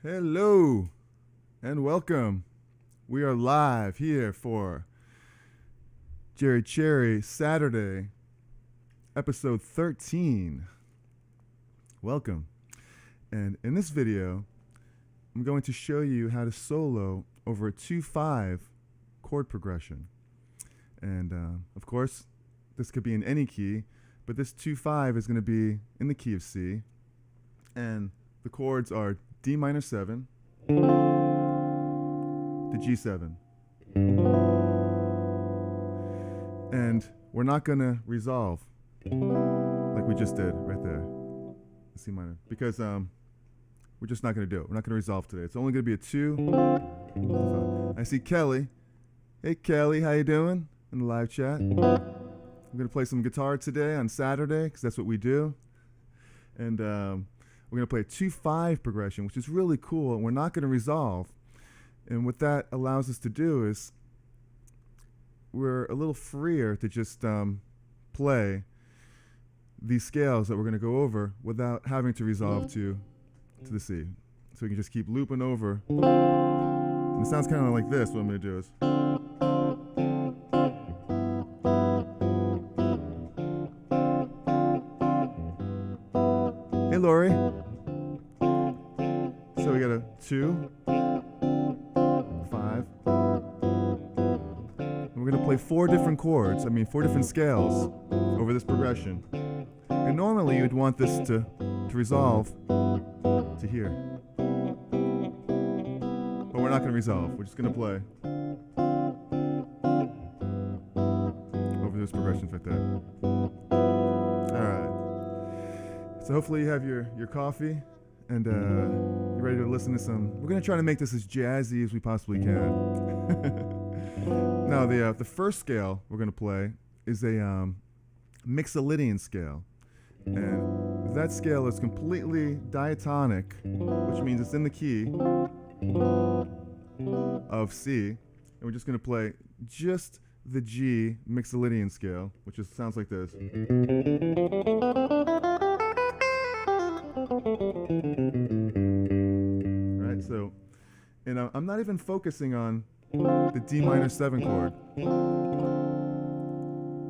Hello and welcome. We are live here for Jerry Cherry Saturday, episode 13. Welcome. And in this video, I'm going to show you how to solo over a 2-5 chord progression. And of course, this could be in any key, but this 2-5 is going to be in the key of C. And the chords are D minor 7, the G7. And we're not going to resolve like we just did right there, the C minor, because we're just not going to do it. We're not going to resolve today. It's only going to be a 2. I see Kelly. Hey Kelly, how you doing? In the live chat. I'm going to play some guitar today on Saturday because that's what we do. And we're going to play a 2-5 progression, which is really cool, and we're not going to resolve. And what that allows us to do is we're a little freer to just play these scales that we're going to go over without having to resolve to the C. So we can just keep looping over. And it sounds kind of like this. What I'm going to do is... Hey, Lori. So we got a 2, 5. And we're going to play 4 different chords, 4 different scales over this progression. And normally you'd want this to resolve to here. But we're not going to resolve. We're just going to play over this progression right there. Alright. So hopefully you have your coffee and you're ready to listen to some. We're going to try to make this as jazzy as we possibly can. Now the first scale we're going to play is a Mixolydian scale. And that scale is completely diatonic, which means it's in the key of C. And we're just going to play just the G Mixolydian scale, which sounds like this. Right, so, and I'm not even focusing on the D minor 7 chord.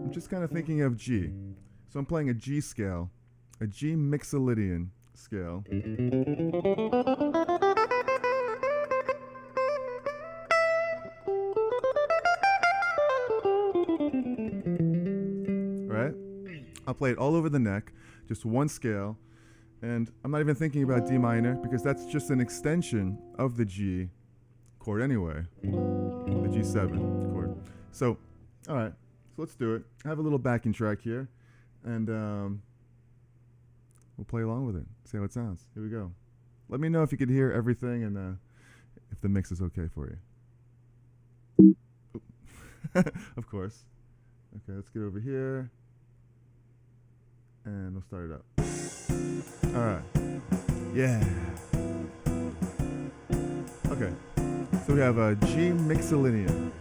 I'm just kind of thinking of G. So I'm playing a G scale, a G Mixolydian scale. Right? I'll play it all over the neck, just one scale. And I'm not even thinking about D minor because that's just an extension of the G chord anyway, the G7 chord. So, all right, so let's do it. I have a little backing track here, and we'll play along with it, see how it sounds. Here we go. Let me know if you could hear everything and if the mix is okay for you. Of course. Okay, let's get over here, and we'll start it up. All right. Yeah. Okay. So we have a G Mixolydian.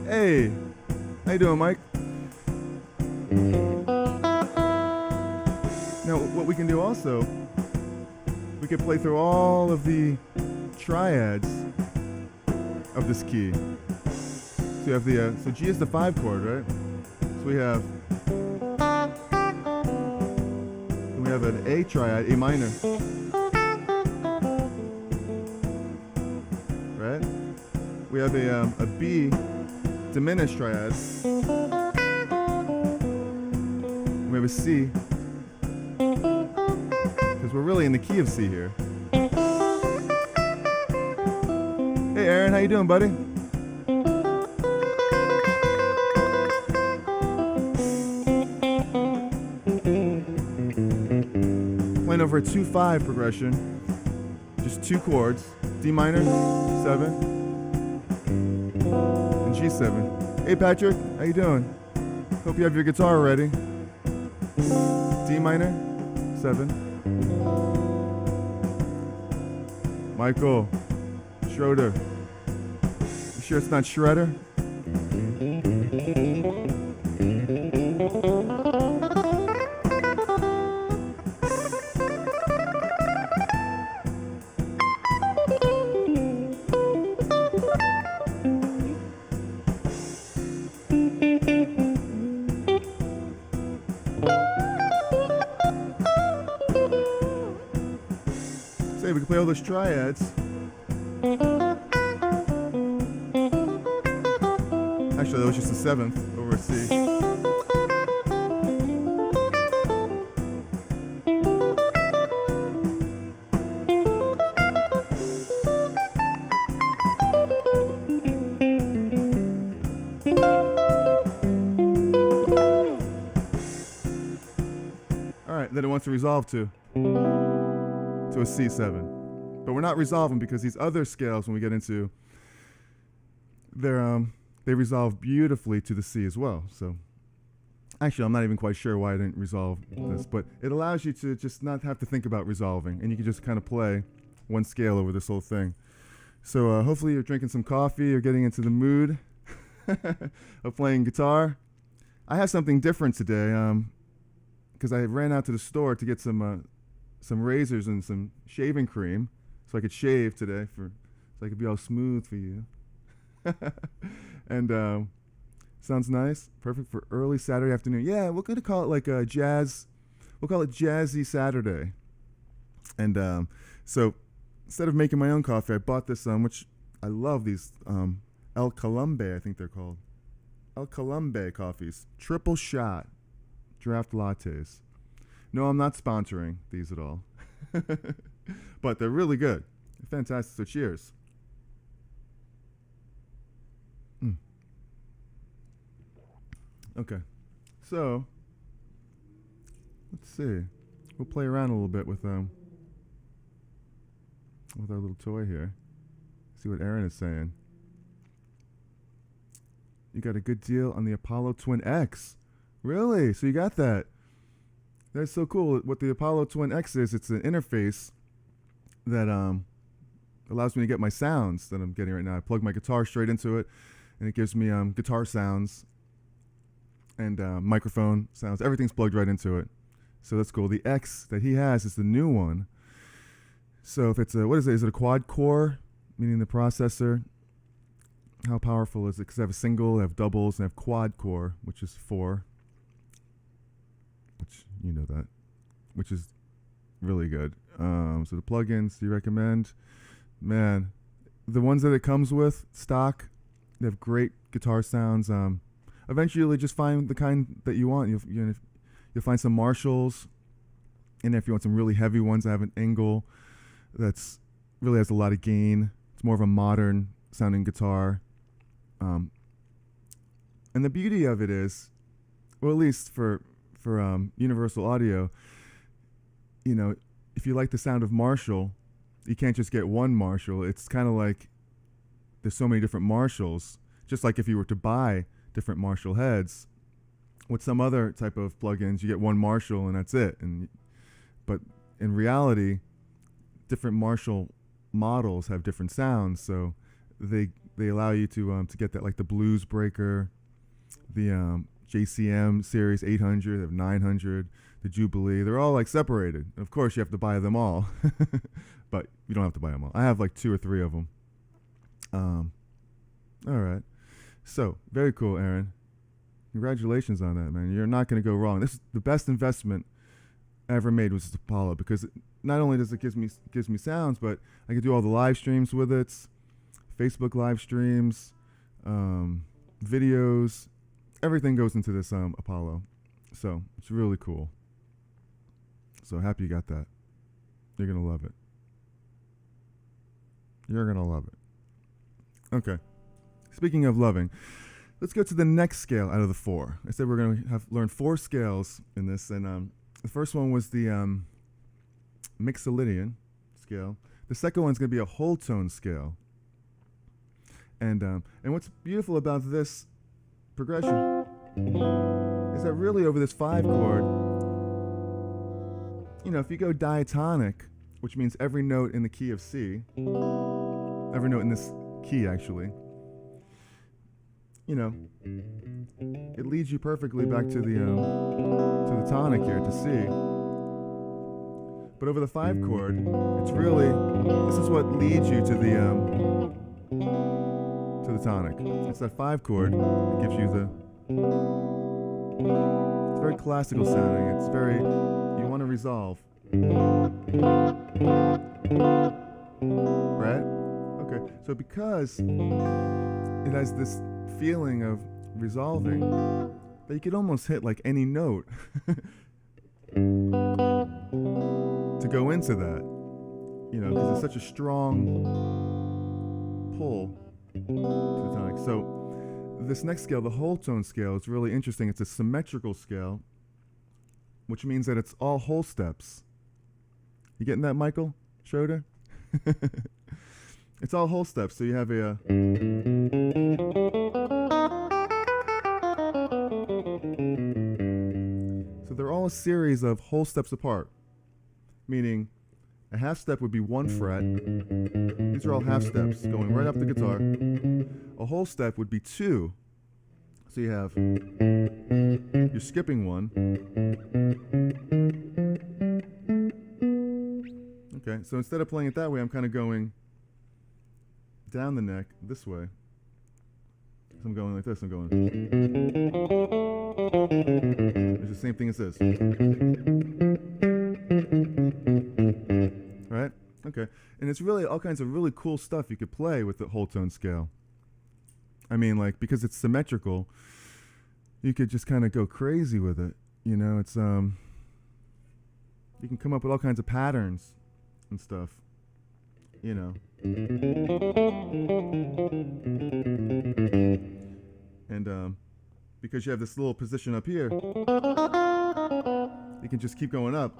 Hey, how you doing, Mike? Now, what we can do also, we can play through all of the triads of this key. So you have the, so G is the 5 chord, right? So we have an A triad, A minor. Right? We have a B diminished triad. we have a C, because we're really in the key of C here. Hey Aaron, how you doing, buddy? Playing over a 2-5 progression, just 2 chords, D minor, 7, and G7. Hey Patrick, how you doing? Hope you have your guitar ready. D minor, 7. Michael, Schroeder. You sure it's not Shredder? Say, we can play all those triads. Actually, that was just the 7th over a C. Alright, then it wants to resolve to a C7. But we're not resolving because these other scales, when we get into, they resolve beautifully to the C as well. So actually, I'm not even quite sure why I didn't resolve this, but it allows you to just not have to think about resolving, and you can just kind of play one scale over this whole thing. So hopefully you're drinking some coffee, you're getting into the mood of playing guitar. I have something different today because I ran out to the store to get some razors and some shaving cream so I could shave today so I could be all smooth for you. And sounds nice. Perfect for early Saturday afternoon. Yeah, we're going to call it like a jazz. We'll call it Jazzy Saturday. And so instead of making my own coffee, I bought this, which I love these El Colombe, I think they're called. El Colombe coffees. Triple shot draft lattes. No, I'm not sponsoring these at all. But they're really good. They're fantastic. So cheers. Okay, so let's see. We'll play around a little bit with our little toy here. See what Aaron is saying. You got a good deal on the Apollo Twin X. Really? So you got that? That's so cool. What the Apollo Twin X is, it's an interface that allows me to get my sounds that I'm getting right now. I plug my guitar straight into it, and it gives me guitar sounds and microphone sounds. Everything's plugged right into it. So that's cool. The X that he has is the new one. So if it's what is it? Is it a quad core, meaning the processor? How powerful is it? Because I have a single, I have doubles, and I have quad core, which is 4. Which, you know that. Which is really good. So the plugins, do you recommend? Man, the ones that it comes with, stock, they have great guitar sounds. Eventually, you'll just find the kind that you want. You'll find some Marshalls, and if you want some really heavy ones that have an angle that's really has a lot of gain, it's more of a modern sounding guitar. And the beauty of it is, well, at least for Universal Audio, if you like the sound of Marshall, you can't just get one Marshall. It's kind of like there's so many different Marshalls. Just like if you were to buy different Marshall heads, with some other type of plugins, you get one Marshall and that's it. But in reality, different Marshall models have different sounds, so they allow you to get that, like the Blues Breaker, the JCM series 800, they have 900, the Jubilee. They're all like separated. Of course, you have to buy them all, but you don't have to buy them all. I have like 2 or 3 of them. All right. So very cool, Aaron. Congratulations on that, man. You're not going to go wrong. This is the best investment I ever made was Apollo, because not only does it gives me sounds, but I can do all the live streams with it, Facebook live streams, videos. Everything goes into this Apollo. So it's really cool. So happy you got that. You're going to love it. You're going to love it. Okay. Speaking of loving, let's go to the next scale out of the 4. I said we're going to learn 4 scales in this, and the first one was the Mixolydian Scale. The second one's going to be a Wholetone Scale. And what's beautiful about this progression is that really over this 5 chord, you know, if you go diatonic, which means every note in the key of C, every note in this key actually, you know, it leads you perfectly back to the tonic here, to C. But over the 5 chord, it's really, this is what leads you to the tonic. It's that 5 chord that gives you the, it's very classical sounding. It's very, you want to resolve. Right? Okay, so because it has this feeling of resolving, that you could almost hit like any note to go into that, you know, because it's such a strong pull to the tonic. So this next scale, the Wholetone Scale, is really interesting. It's a symmetrical scale, which means that it's all whole steps. You getting that, Michael Schroeder? It's all whole steps. So you have a so they're all a series of whole steps apart, meaning a half step would be 1 fret. These are all half steps going right up the guitar. A whole step would be 2. So you have, you're skipping 1. Okay, so instead of playing it that way, I'm kind of going down the neck this way. So I'm going like this, I'm going. It's the same thing as this. Right? Okay. And it's really all kinds of really cool stuff you could play with the Wholetone Scale. I mean, like, because it's symmetrical, you could just kind of go crazy with it. You know, it's, you can come up with all kinds of patterns and stuff, you know. And because you have this little position up here, you can just keep going up.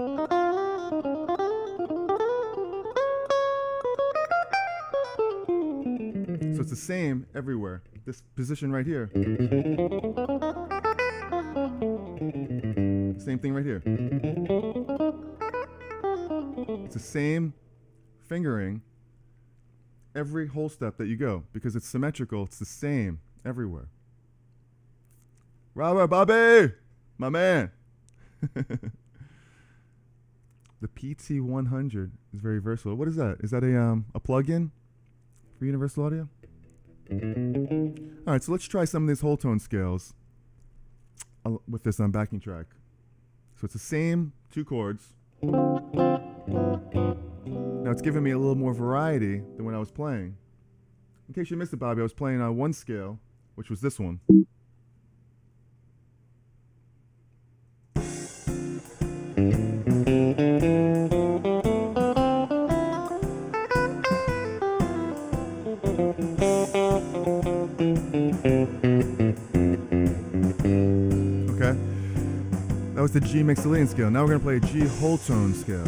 So it's the same everywhere. This position right here. Same thing right here. It's the same fingering every whole step that you go, because it's symmetrical. It's the same everywhere. Robert, Bobby, my man. The PT100 is very versatile. What is that? Is that a plug-in for Universal Audio? All right, so let's try some of these Wholetone scales with this backing track. So it's the same 2 chords. Now it's giving me a little more variety than when I was playing. In case you missed it, Bobby, I was playing on 1 scale, which was this one. Okay, that was the G Mixolydian Scale. Now we're going to play a G Wholetone Scale.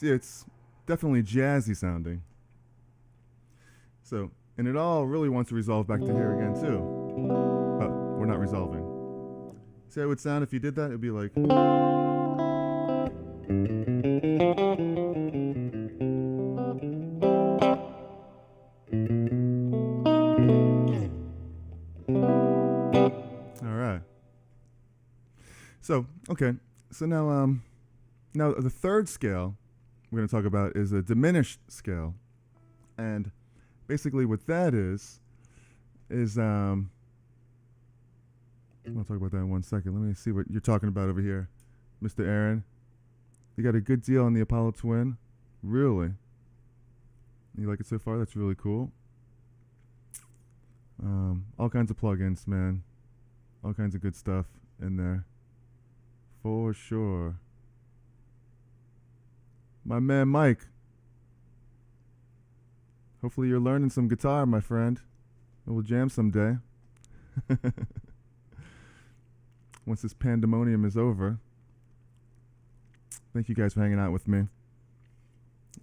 See, it's definitely jazzy sounding. So, and it all really wants to resolve back to here again too, but we're not resolving. See how it would sound if you did that? It'd be like. All right. So, okay. So now the third scale we're going to talk about is a diminished scale. And basically what that is I'll talk about that in 1 second. Let me see what you're talking about over here, Mr. Aaron. You got a good deal on the Apollo Twin? Really? You like it so far? That's really cool. All kinds of plugins, man. All kinds of good stuff in there. For sure. My man Mike. Hopefully you're learning some guitar, my friend. We'll jam someday. Once this pandemonium is over. Thank you guys for hanging out with me.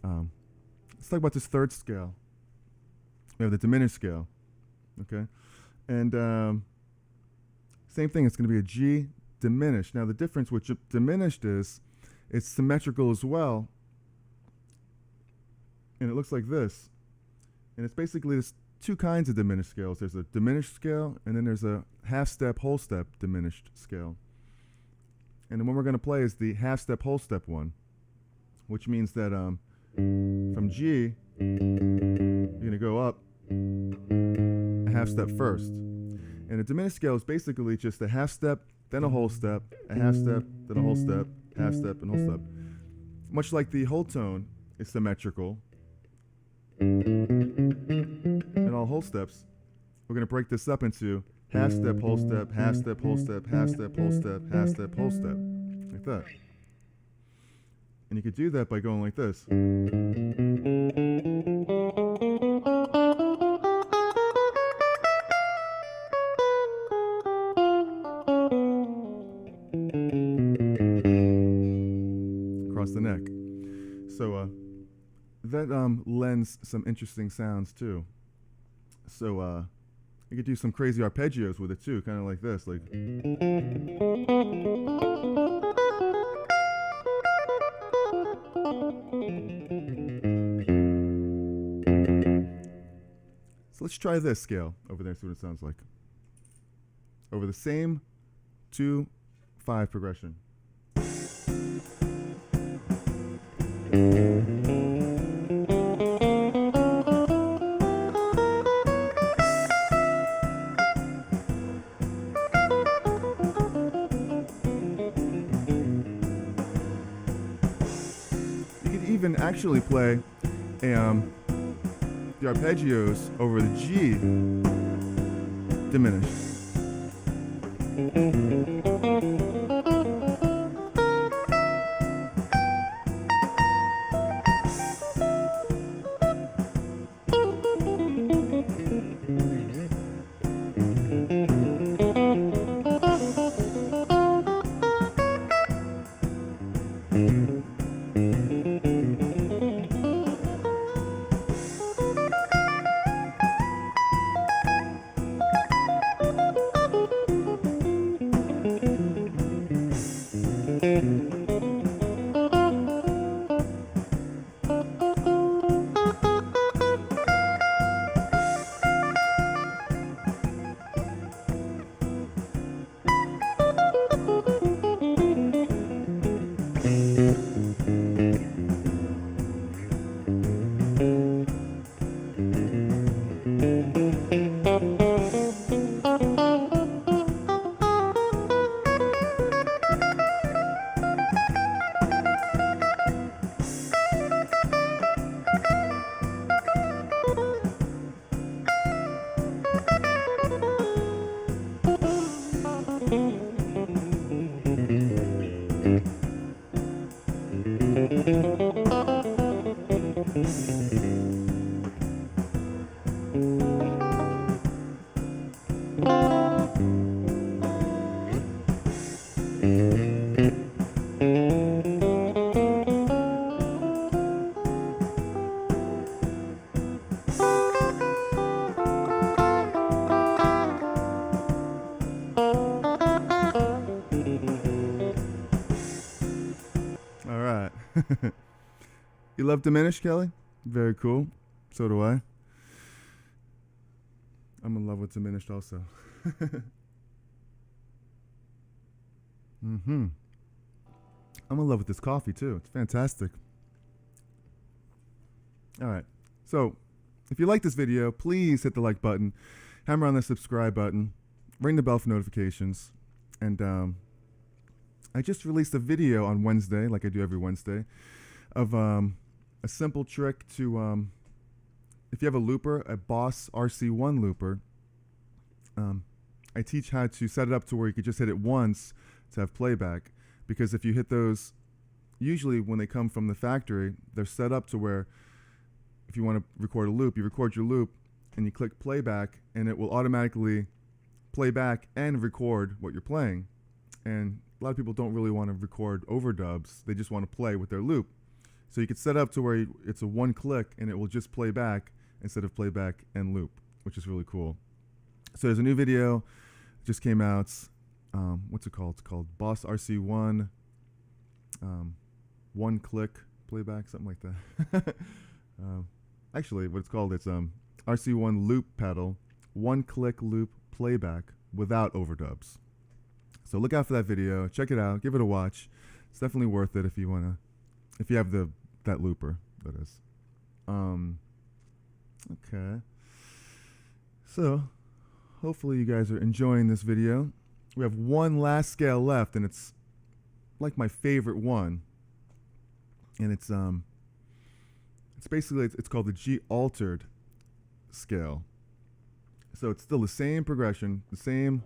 Let's talk about this third scale. We have the diminished scale. Okay? And same thing, it's going to be a G diminished. Now the difference with diminished is it's symmetrical as well. And it looks like this. And it's basically there's two kinds of diminished scales. There's a diminished scale, and then there's a half-step, whole-step diminished scale. And the one we're going to play is the half-step, whole-step one, which means that from G, you're going to go up a half-step first. And a diminished scale is basically just a half-step, then a whole step, a half-step, then a whole step, half-step, and whole step. Much like the Wholetone is symmetrical, and all whole steps, we're going to break this up into half step, whole step, half step, whole step, half step, whole step, half step, whole step, like that. And you could do that by going like this. Across the neck. So that lends some interesting sounds too. So you could do some crazy arpeggios with it too, kind of like this, like. So let's try this scale over there, see what it sounds like. Over the same 2/5 progression. Even actually play the arpeggios over the G diminished. You love Diminished, Kelly? Very cool. So do I. I'm in love with Diminished also. I'm in love with this coffee too. It's fantastic. All right. So, if you like this video, please hit the like button, hammer on the subscribe button, ring the bell for notifications, and I just released a video on Wednesday, like I do every Wednesday, of a simple trick to, if you have a looper, a Boss RC1 looper, I teach how to set it up to where you could just hit it once to have playback. Because if you hit those, usually when they come from the factory, they're set up to where if you want to record a loop, you record your loop and you click playback and it will automatically play back and record what you're playing. And a lot of people don't really want to record overdubs. They just want to play with their loop. So you could set up to where it's a one click and it will just play back instead of playback and loop, which is really cool. So there's a new video just came out. What's it called? It's called Boss RC1 one click playback, something like that. Actually, what it's called, it's RC1 loop pedal, one click loop playback without overdubs. So look out for that video. Check it out. Give it a watch. It's definitely worth it if you wanna, if you have that looper, that is. Okay. So hopefully you guys are enjoying this video. We have one last scale left, and it's like my favorite one. And it's basically it's called the G altered scale. So it's still the same progression, the same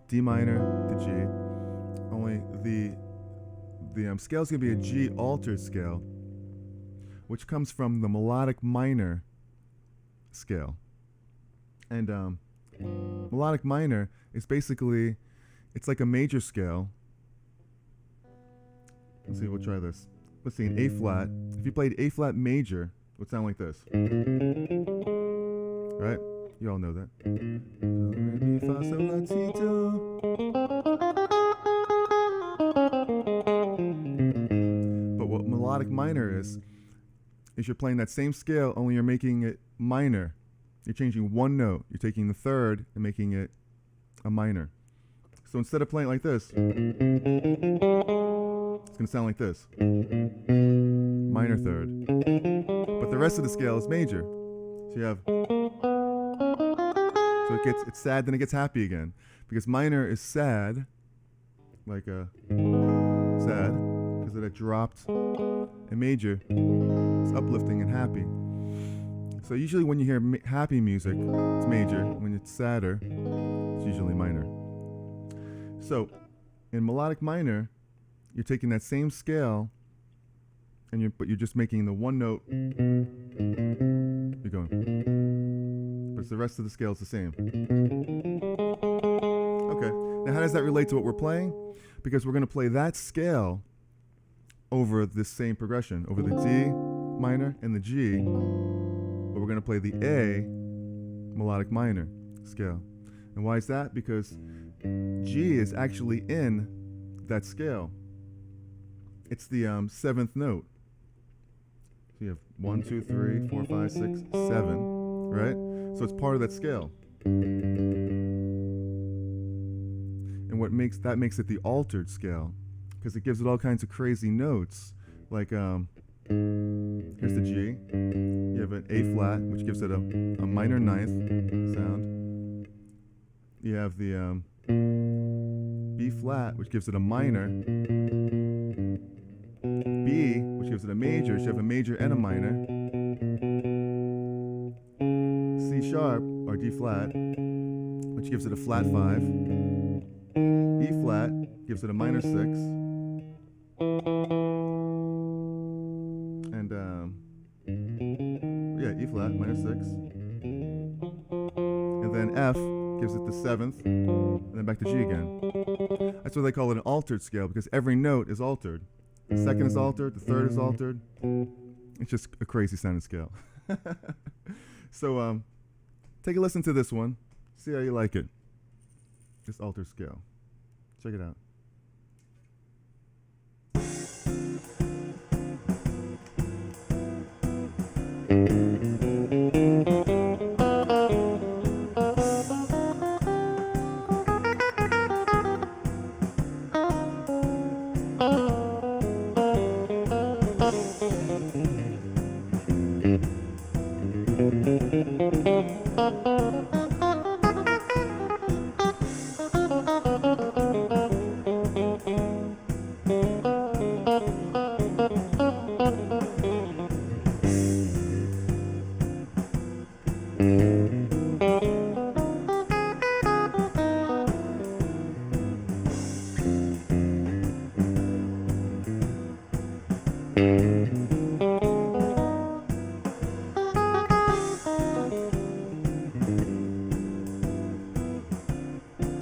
D minor to G. Only the scale is going to be a G altered scale, which comes from the Melodic Minor scale. And Melodic Minor is basically, it's like a major scale. Let's see, we'll try this. Let's see, an A flat. If you played A flat major, it would sound like this. Right? You all know that. But what melodic minor is you're playing that same scale, only you're making it minor. You're changing one note. You're taking the third and making it a minor. So instead of playing like this, it's going to sound like this. Minor third. But the rest of the scale is major. So you have, so it's sad, then it gets happy again. Because minor is sad, like a sad, because it had dropped. And major is uplifting and happy. So usually when you hear happy music, it's major. When it's sadder, it's usually minor. So in melodic minor, you're taking that same scale, and but you're just making the one note. You're going, but it's the rest of the scale is the same. Okay. Now how does that relate to what we're playing? Because we're going to play that scale over this same progression, over the D minor and the G. But we're going to play the A melodic minor scale. And why is that? Because G is actually in that scale. It's the seventh note. So you have 1, 2, 3, 4, 5, 6, 7, right? So it's part of that scale. And what makes it the altered scale, because it gives it all kinds of crazy notes, like here's the G. You have an A flat, which gives it a minor ninth sound. You have the B flat, which gives it a minor. B, which gives it a major. So you have a major and a minor. C sharp, or D flat, which gives it a flat 5. E flat gives it a minor 6. And yeah, E flat, minor 6. And then F gives it the 7th, and then back to G again. That's why they call it an altered scale, because every note is altered. The second is altered, the third is altered. It's just a crazy sounding scale. So take a listen to this one. See how you like it. This altered scale. Check it out.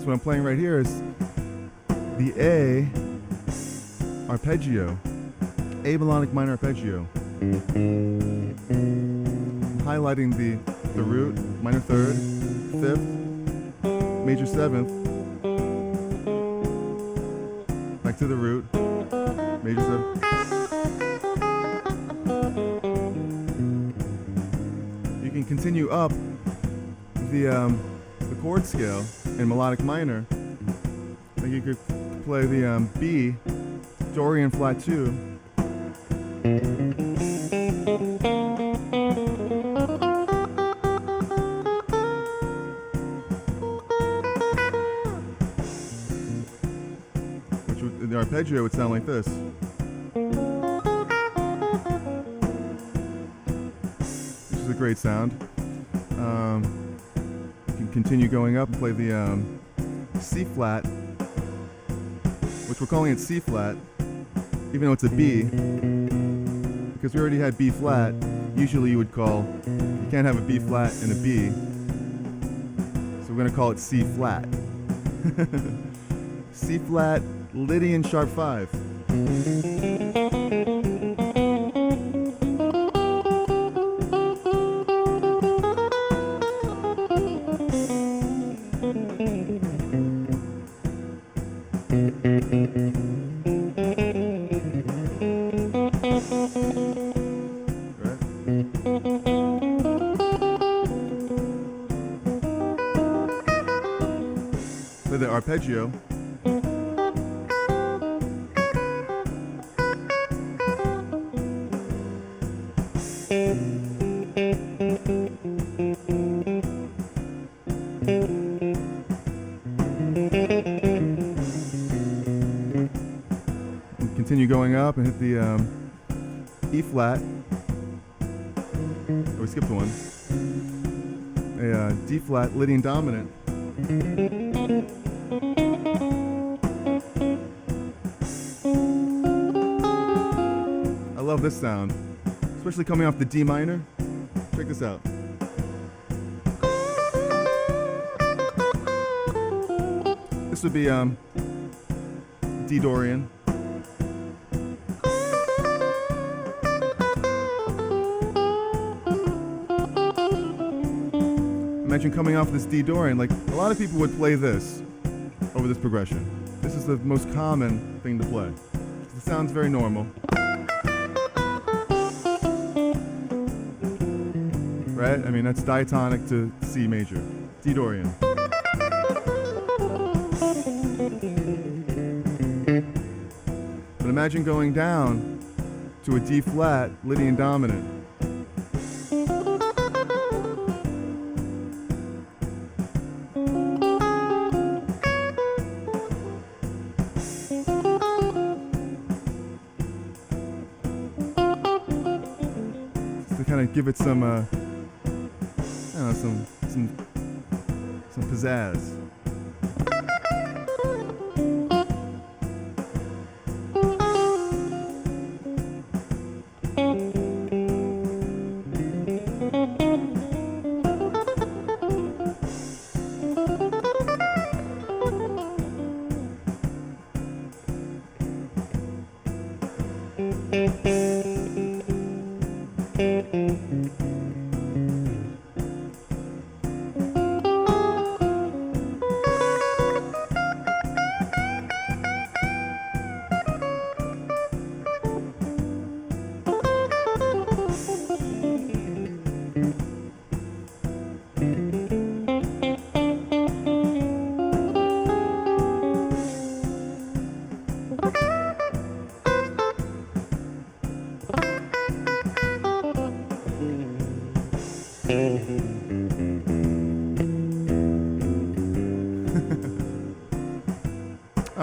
What I'm playing right here is the A arpeggio, A melodic minor arpeggio, highlighting the root, minor third, fifth, major seventh, back to the root, major seventh. You can continue up the chord scale in melodic minor. Like you could play the B, Dorian flat 2, which would, the arpeggio would sound like this. Which is a great sound. Continue going up and play the C flat, which we're calling it C flat, even though it's a B, because we already had B flat. Usually you would call, you can't have a B flat and a B, so we're going to call it C flat. C flat, Lydian sharp 5. Play the arpeggio. Continue going up and hit the E flat. Oh, we skipped one. A D flat, Lydian dominant. I love this sound, especially coming off the D minor. Check this out. This would be D Dorian. Imagine coming off this D Dorian, like a lot of people would play this over this progression. This is the most common thing to play. It sounds very normal. Right? I mean, that's diatonic to C major. D Dorian. But imagine going down to a D flat, Lydian dominant. Kind of give it some, I don't know, some pizzazz. All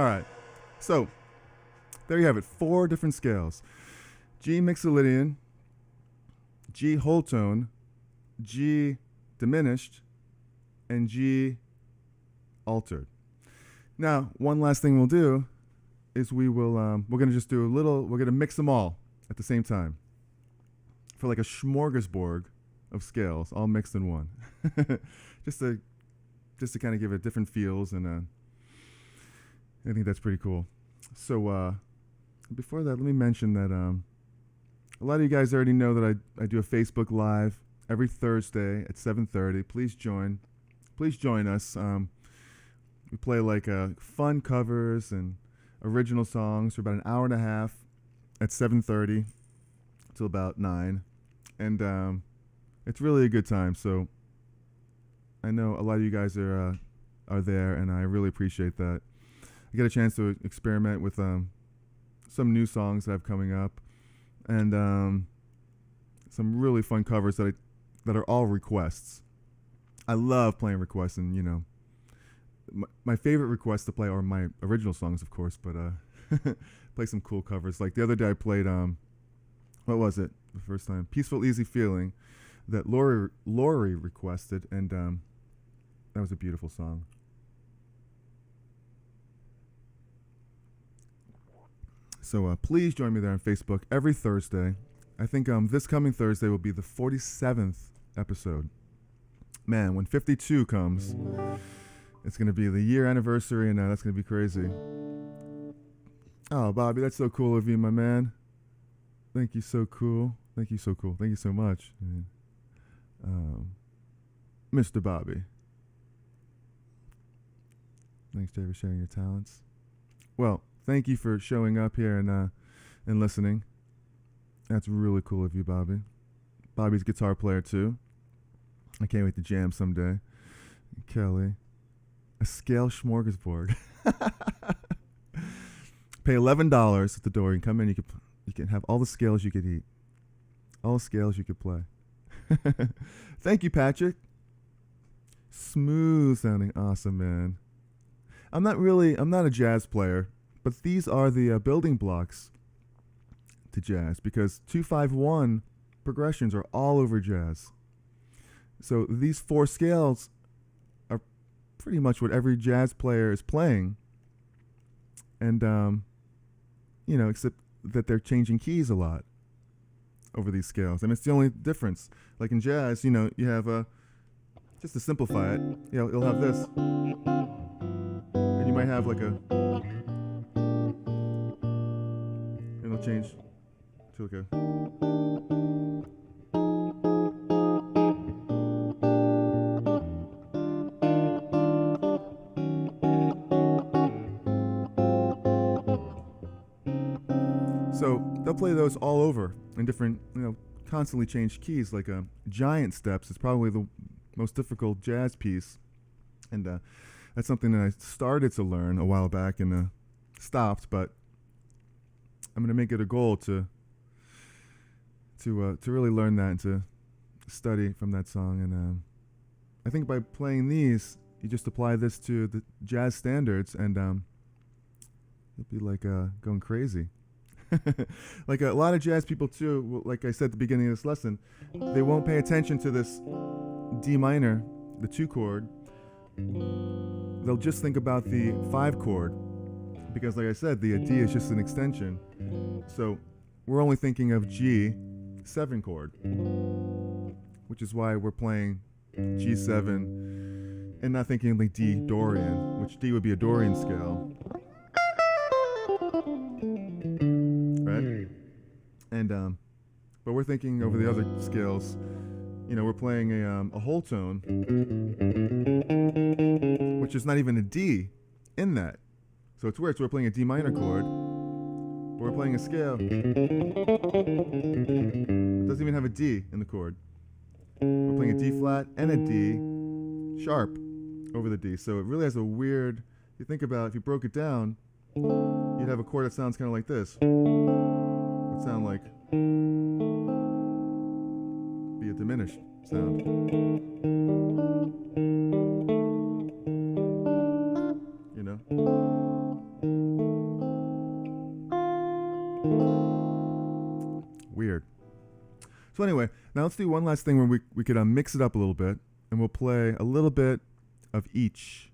right, so there you have it. 4 different scales: G Mixolydian, G Wholetone, G Diminished, and G Altered. Now, one last thing we'll do is we're gonna just do we're gonna mix them all at the same time for like a smorgasbord of scales, all mixed in one, just to kind of give it different feels, and I think that's pretty cool. So before that, let me mention that a lot of you guys already know that I do a Facebook Live every Thursday at 7:30. Please join us. We play like fun covers and original songs for about an hour and a half at 7:30 till about 9, and it's really a good time. So I know a lot of you guys are there, and I really appreciate that. I get a chance to experiment with some new songs that I have coming up, and some really fun covers that are all requests. I love playing requests, and you know, my favorite requests to play are my original songs, of course, but play some cool covers. Like the other day I played what was it the first time? Peaceful Easy Feeling, that Lori requested, and that was a beautiful song. So please join me there on Facebook every Thursday. I think this coming Thursday will be the 47th episode. Man, when 52 comes, it's going to be the year anniversary, and that's going to be crazy. Oh, Bobby, that's so cool of you, my man. Thank you, so cool. Thank you, so cool. Thank you so much. Mr. Bobby. Thanks, Jay, for sharing your talents. Well, thank you for showing up here and listening. That's really cool of you, Bobby. Bobby's a guitar player, too. I can't wait to jam someday. Kelly. A scale smorgasbord. Pay $11 at the door. You can come in. You can have all the scales you could eat. All scales you could play. Thank you, Patrick. Smooth sounding. Awesome, man. I'm not a jazz player, but these are the building blocks to jazz, because 2-5-1 progressions are all over jazz. So these 4 scales are pretty much what every jazz player is playing, and you know, except that they're changing keys a lot over these scales. I mean, it's the only difference. Like in jazz, you know, you have just to simplify it, you know, you'll have this, and you might have like and it'll change to like a. So they'll play those all over in different, you know, constantly changed keys. Like Giant Steps is probably the most difficult jazz piece, and that's something that I started to learn a while back and stopped. But I'm gonna make it a goal to really learn that and to study from that song. And I think by playing these, you just apply this to the jazz standards, and it'd be like going crazy. Like a lot of jazz people too, like I said at the beginning of this lesson, they won't pay attention to this D minor, the 2 chord. They'll just think about the 5 chord, because like I said, the D is just an extension. So we're only thinking of G 7 chord, which is why we're playing G7 and not thinking like D Dorian, which D would be a Dorian scale. Right? And but we're thinking over the other scales. You know, we're playing a Wholetone, which is not even a D in that. So it's weird. So we're playing a D minor chord, but we're playing a scale. It doesn't even have a D in the chord. We're playing a D flat and a D sharp over the D. So it really has a weird, if you think about it, if you broke it down, you'd have a chord that sounds kind of like this. It would sound like be a diminished sound. You know? Weird. So anyway, now let's do one last thing where we could mix it up a little bit, and we'll play a little bit of each.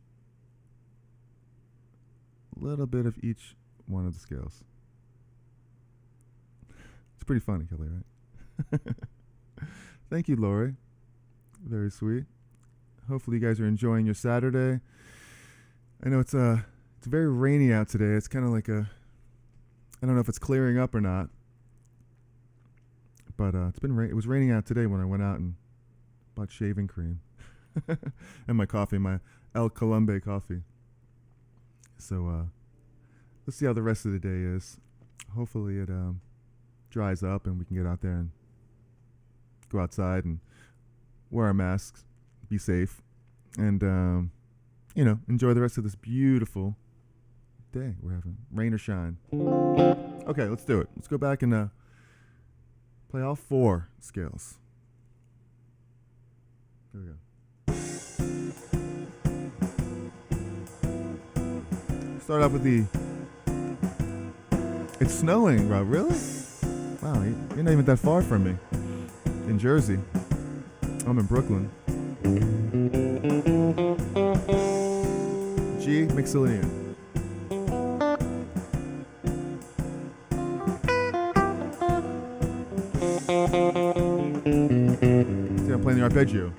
A little bit of each one of the scales. It's pretty funny, Kelly, right? Thank you, Lori. Very sweet. Hopefully you guys are enjoying your Saturday. I know it's very rainy out today. It's kind of like I don't know if it's clearing up or not. But it was raining out today when I went out and bought shaving cream and my coffee, my El Colombe coffee. So let's see how the rest of the day is. Hopefully it dries up and we can get out there and go outside and wear our masks, be safe, and enjoy the rest of this beautiful day we're having, rain or shine. Okay, let's do it. Let's go back and play all 4 scales. There we go. Start off with the... It's snowing, Rob. Really? Wow, you're not even that far from me. In Jersey. I'm in Brooklyn. G, Mixolydian. See, I'm playing the arpeggio.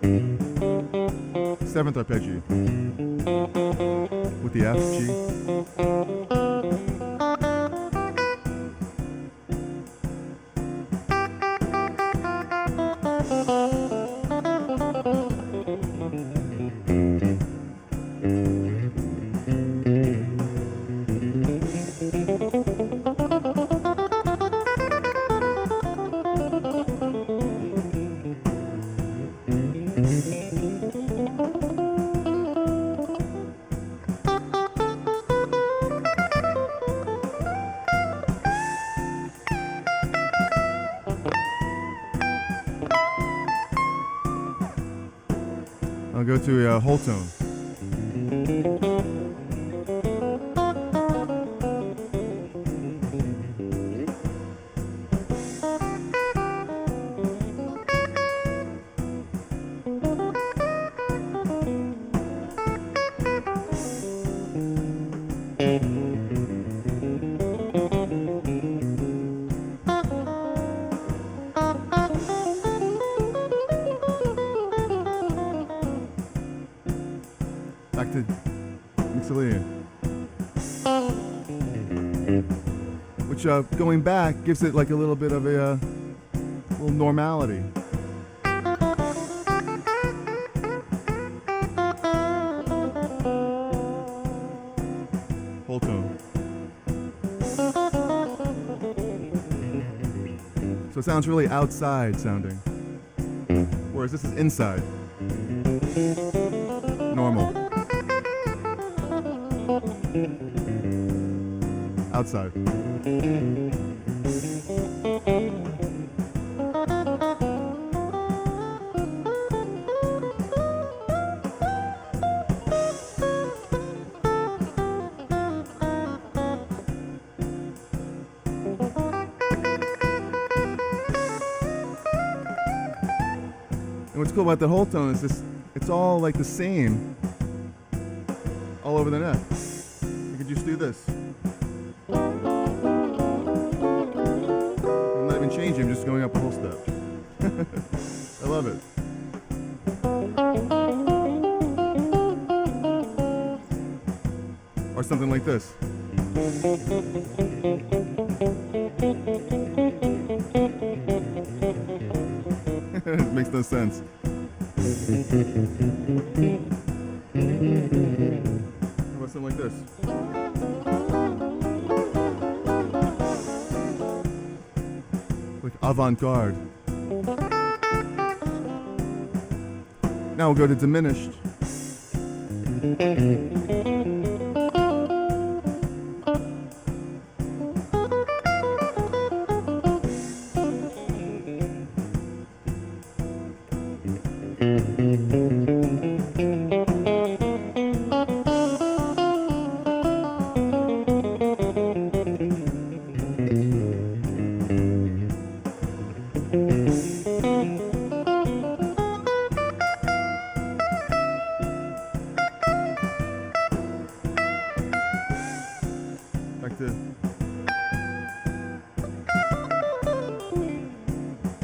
7th arpeggio. With the F, G. I'll go to a Wholetone. Back to Mixolydian. Which, going back, gives it like a little bit of a little normality. Wholetone. So it sounds really outside sounding. Whereas this is inside. Normal. Outside. And what's cool about the Wholetone is this, it's all like the same all over the neck. You could just do this. I'm not even changing, I'm just going up a whole step. I love it. Or something like this. It makes no sense. How about something like this? Like avant-garde. Now we'll go to diminished. Back to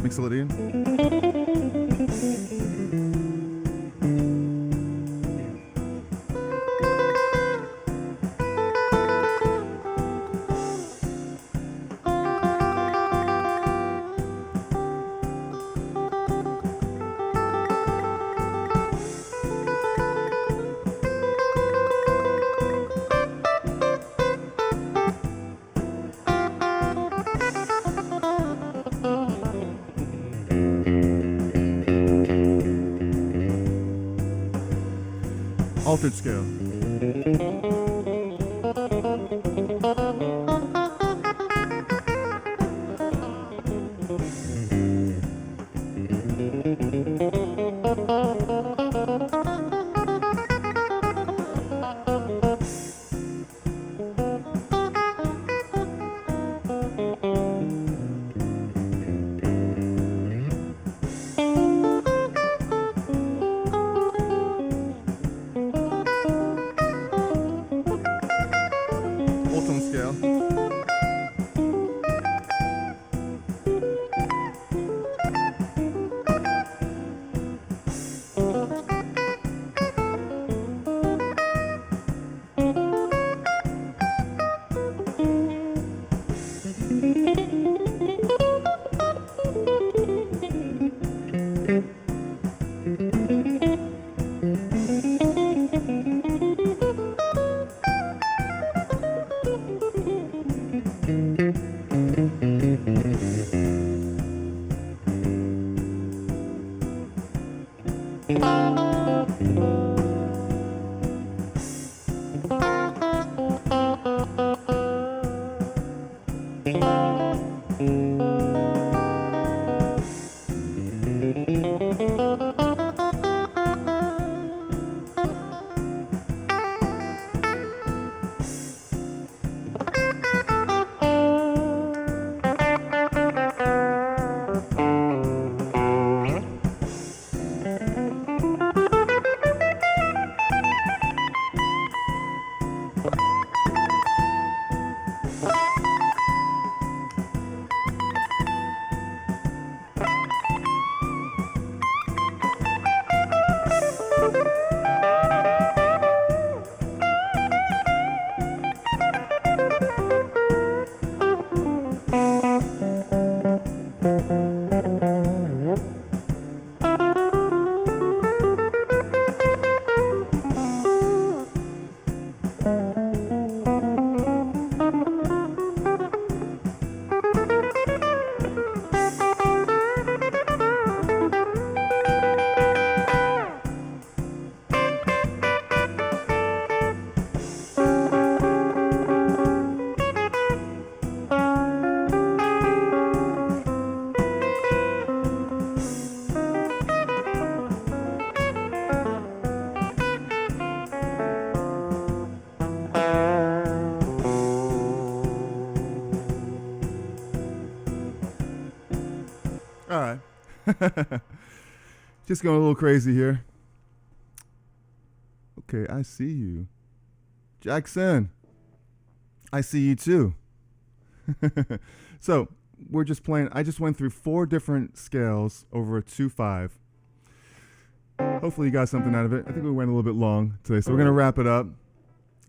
Mixolydian. Altered scale. Wholetone scale. All right. Just going a little crazy here. Okay, I see you. Jackson, I see you too. So we're just playing. I just went through 4 different scales over a 2/5. Hopefully you got something out of it. I think we went a little bit long today, so we're gonna wrap it up.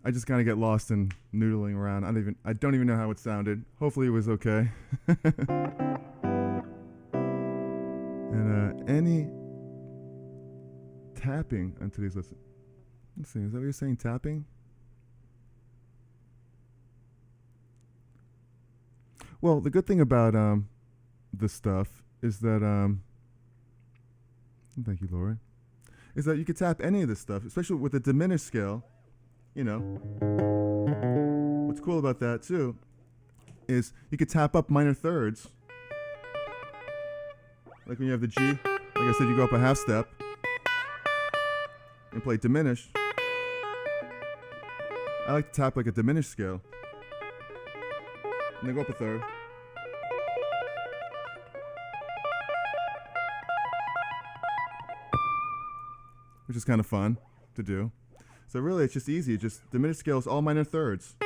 I just kind of get lost in noodling around. I don't even know how it sounded. Hopefully it was okay. And any tapping on today's lesson? Let's see. Is that what you're saying? Tapping? Well, the good thing about this stuff is that thank you, Laura. Is that you could tap any of this stuff, especially with the diminished scale. You know, what's cool about that too is you could tap up minor thirds. Like when you have the G, like I said, you go up a half step, and play diminished. I like to tap like a diminished scale. And then go up a third. Which is kind of fun to do. So really it's just easy. Just diminished scales, all minor thirds.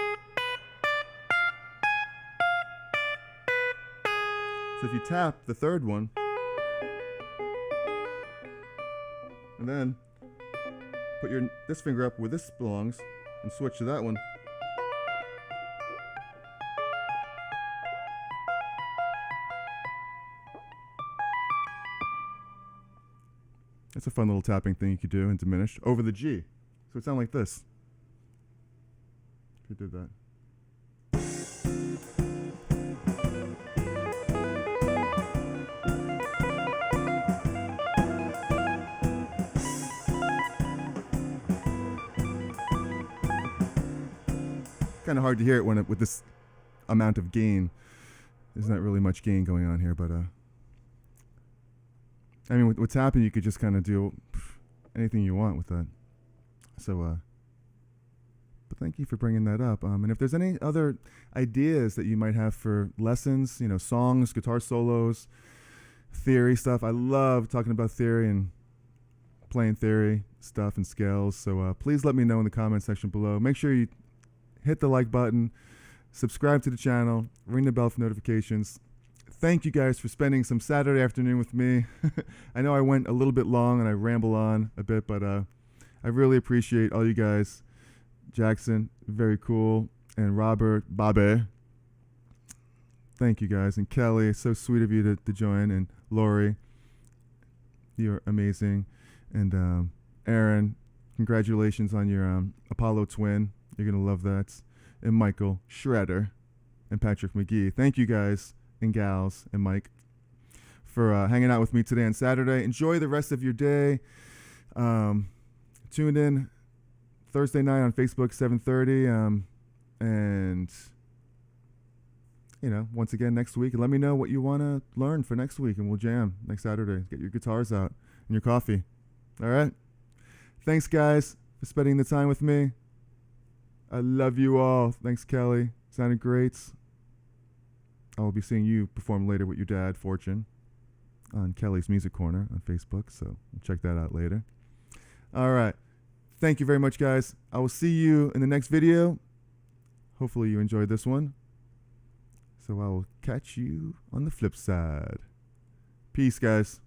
So if you tap the third one, and then put this finger up where this belongs, and switch to that one. That's a fun little tapping thing you could do in diminished over the G. So it sounds like this. If you did that. Kind of hard to hear it when with this amount of gain. There's not really much gain going on here, but I mean, with tapping, you could just kind of do anything you want with that. So, but thank you for bringing that up. And if there's any other ideas that you might have for lessons, you know, songs, guitar solos, theory stuff. I love talking about theory and playing theory stuff and scales. So please let me know in the comment section below. Make sure you hit the like button, subscribe to the channel, ring the bell for notifications. Thank you guys for spending some Saturday afternoon with me. I know I went a little bit long and I ramble on a bit, but I really appreciate all you guys. Jackson, very cool, and Robert, Babe. Thank you guys, and Kelly, so sweet of you to join, and Lori, you're amazing, and Aaron, congratulations on your Apollo twin. You're gonna love that, and Michael Shredder, and Patrick McGee. Thank you guys and gals and Mike for hanging out with me today on Saturday. Enjoy the rest of your day. Tune in Thursday night on Facebook, 7:30, and you know, once again next week, and let me know what you want to learn for next week, and we'll jam next Saturday. Get your guitars out and your coffee. All right, thanks guys for spending the time with me. I love you all. Thanks, Kelly, sounded great. I'll be seeing you perform later with your dad, Fortune, on Kelly's Music Corner on Facebook, so check that out later. All right. Thank you very much, guys. I will see you in the next video. Hopefully you enjoyed this one. So I will catch you on the flip side. Peace, guys.